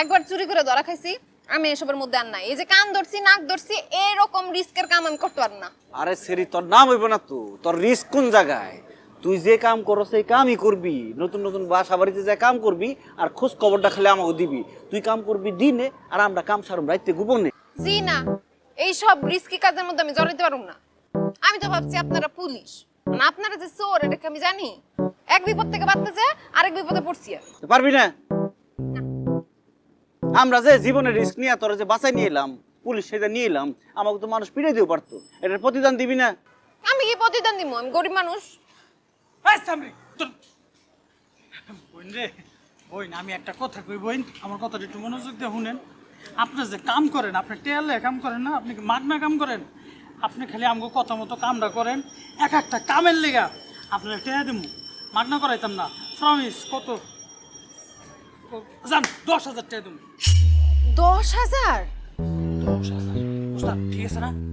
একবার চুরি করে ধরা খাইছি, আমি এসবের মধ্যে আর নাই। এই যে কান ধরছি, নাক ধরছি, এরকম রিস্কের কাম আমি করতে পারব না। আরে সেরি তোর নাম হইব না তো, তোর রিস্ক কোন জায়গায়? তুই যে কাম করো সেই কামই করবি, নতুন নতুন বাসা বাড়িতে যা কাম করবি আর খোঁজ খবরটা খালি আমাকে দিবি। তুই কাম করবি দিনে আর আমরা কাম সারুম রাইতে গোপনে। জি না, এই সব রিস্কি কাজের মধ্যে আমি জড়াইতে পারব না। আমি তো ভাবছি আপনারা পুলিশ, না আপনারা যে চোর এটা কি আমি জানি? এক বিপদ থেকে বাঁচতেছে, আরেক বিপদে পড়ছি। পারবি না? আমরা যে জীবনের রিস্ক নিয়ে তোরা যে বাঁচাই নিয়ে এলাম, পুলিশ সেটা নিয়ে এলাম, আমাকে তো মানুষ পিড়ে দিও পারতো। এটার প্রতিদান দিবি না? আমি কি প্রতিদান দিব? আমি গরিব মানুষ। বোন রে, বোন আমি একটা কথা কই বোন, আমার কথাটা একটু মনোযোগ দিয়ে শুনেন। আপনি যে কাম করেন, আপনি টেয়ালে কাম করেন না, আপনি কি মাগনা কাম করেন? আপনি খালি আমাকে কথা মতো কামটা করেন, এক একটা কামের লেগা আপনার টেয়া দেবো, মাগনা করাইতাম না। প্রমিস কত জান 10,000 টাকা দেবো। 10,000? 10,000 ঠিক আছে না?